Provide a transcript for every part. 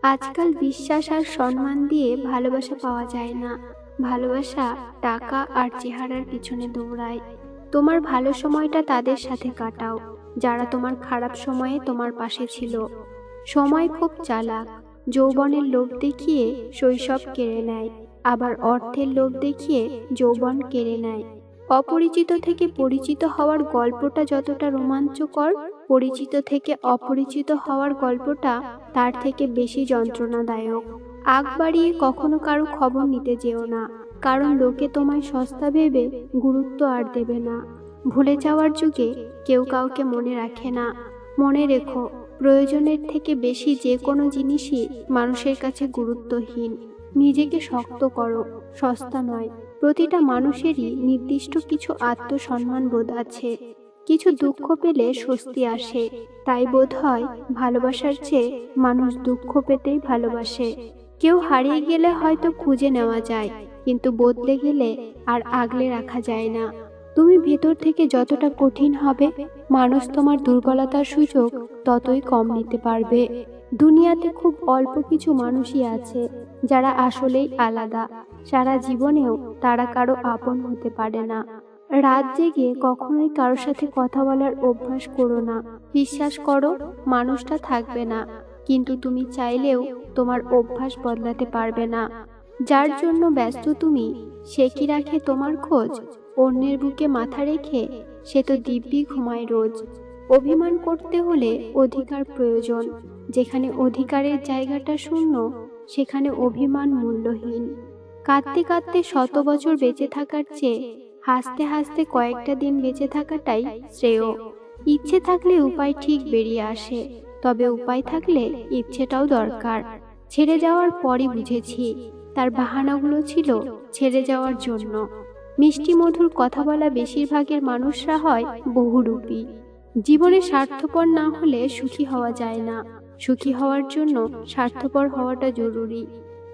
আজকাল বিশ্বাস আর সম্মান দিয়ে ভালোবাসা পাওয়া যায় না। ভালোবাসা টাকা আর চেহারার পিছনে দৌড়ায়। তোমার ভালো সময়টা তাদের সাথে কাটাও যারা তোমার খারাপ সময়ে তোমার পাশে ছিল। সময় খুব চালাক। যৌবনের লোভ দেখিয়ে শৈশব কেড়ে নেয়, আবার অর্থের লোভ দেখিয়ে যৌবন কেড়ে নেয়। অপরিচিত থেকে পরিচিত হওয়ার গল্পটা যতটা রোমাঞ্চকর, পরিচিত থেকে অপরিচিত হওয়ার গল্পটা তার থেকে বেশি যন্ত্রণাদায়ক। আগ বাড়িয়ে কখনো কারো খবর নিতে যেও না, কারণ লোকে তোমায় সস্তা ভেবে গুরুত্ব আর দেবে না। ভুলে যাওয়ার যুগে কেউ কাউকে মনে রাখে না। মনে রেখো, প্রয়োজনের থেকে বেশি যে কোনো জিনিসই মানুষের কাছে গুরুত্বহীন। নিজেকে শক্ত করো, সস্তা নয়। প্রতিটা মানুষেরই নির্দিষ্ট কিছু আত্মসম্মান বোধ আছে। কিছু দুঃখ পেলে স্বস্তি আসে, তাই বোধ হয় ভালোবাসার চেয়ে মানুষ দুঃখ পেতেই ভালোবাসে। কেউ হারিয়ে গেলে হয়তো খুঁজে নেওয়া যায়, কিন্তু বদলে গেলে আর আগলে রাখা যায় না। তুমি ভেতর থেকে যতটা কঠিন হবে, মানুষ তোমার দুর্বলতার সুযোগ ততই কম নিতে পারবে। দুনিয়াতে খুব অল্প কিছু মানুষই আছে যারা আসলেই আলাদা। সারা জীবনেও তারা কারো আপন হতে পারে না। রাত জেগে কখনোই কারোর সাথে কথা বলার অভ্যাস করো না। বিশ্বাস করো, মানুষটা থাকবে না, কিন্তু তুমি চাইলেও তোমার অভ্যাস বদলাতে পারবে না। যার জন্য ব্যস্ত তুমি, সে কি রাখে তোমার খোঁজ? অন্যের বুকে মাথা রেখে সে তো দিব্যি ঘুমায় রোজ। অভিমান করতে হলে অধিকার প্রয়োজন। যেখানে অধিকারের জায়গাটা শূন্য, সেখানে অভিমান মূল্যহীন। কাঁদতে কাঁদতে 100 বছর বেঁচে থাকার চেয়ে হাসতে হাসতে কয়েকটা দিন বেঁচে থাকাটাই শ্রেয়। ইচ্ছে থাকলে উপায় ঠিক বেরিয়ে আসে, তবে উপায় থাকলে ইচ্ছেটাও দরকার। ছেড়ে যাওয়ার পরই বুঝেছি তার বাহানাগুলো ছিল ছেড়ে যাওয়ার জন্য। মিষ্টি মধুর কথা বলা বেশিরভাগের মানুষরা হয় বহুরূপী। জীবনে স্বার্থপর না হলে সুখী হওয়া যায় না। সুখী হওয়ার জন্য স্বার্থপর হওয়াটা জরুরি।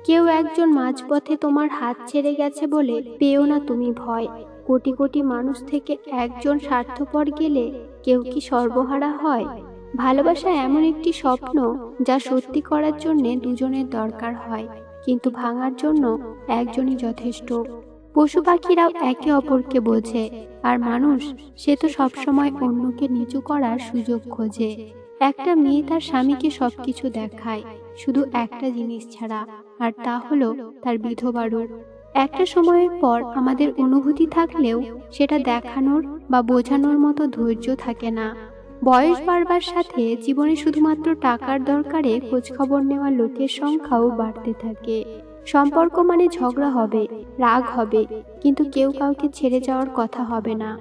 কেউ একজন মাঝপথে তোমার হাত ছেড়ে গেছে বলে পেও না তুমি ভয়। কোটি কোটি মানুষ থেকে একজন স্বার্থপর গেলে কেউ কি সর্বহারা হয়? ভালোবাসা এমন একটি স্বপ্ন যা সত্যি করার জন্য দুজনের দরকার হয়, কিন্তু ভাঙার জন্য একজনই যথেষ্ট। পশু পাখিরাও একে অপরকে বোঝে, আর মানুষ সে তো সবসময় অন্যকে নিচু করার সুযোগ খোঁজে। একটা মেয়ে তার স্বামীকে সবকিছু দেখায়, শুধু একটা জিনিস ছাড়া, আর তা হলো তার বিধবা রূপ। একটা সময়ের পর আমাদের অনুভূতি থাকলেও সেটা দেখানোর বা বোঝানোর মতো ধৈর্য থাকে না। বয়স বাড়বার সাথে জীবনে শুধুমাত্র টাকার দরকারে খোঁজখবর নেওয়া লোকের সংখ্যাও বাড়তে থাকে। সম্পর্ক মানে ঝগড়া হবে, রাগ হবে, কিন্তু কেউ কাউকে ছেড়ে যাওয়ার কথা হবে না।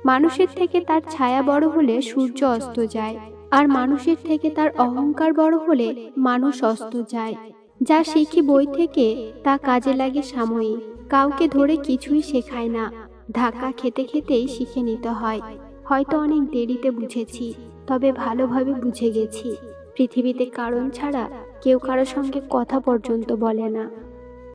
মানুষের থেকে তার ছায়া বড় হলে সূর্য অস্ত যায়, আর মানুষের থেকে তার অহংকার বড় হলে মানুষ অস্ত যায়। যা শিখি বই থেকে তা কাজে লাগে সাময়িক। কাউকে ধরে কিছুই শেখায় না, ধাক্কা খেতে খেতেই শিখে নিতে হয়। হয়তো অনেক দেরিতে বুঝেছি, তবে ভালোভাবে বুঝে গেছি। পৃথিবীতে কারণ ছাড়া কেউ কারো সঙ্গে কথা পর্যন্ত বলে না।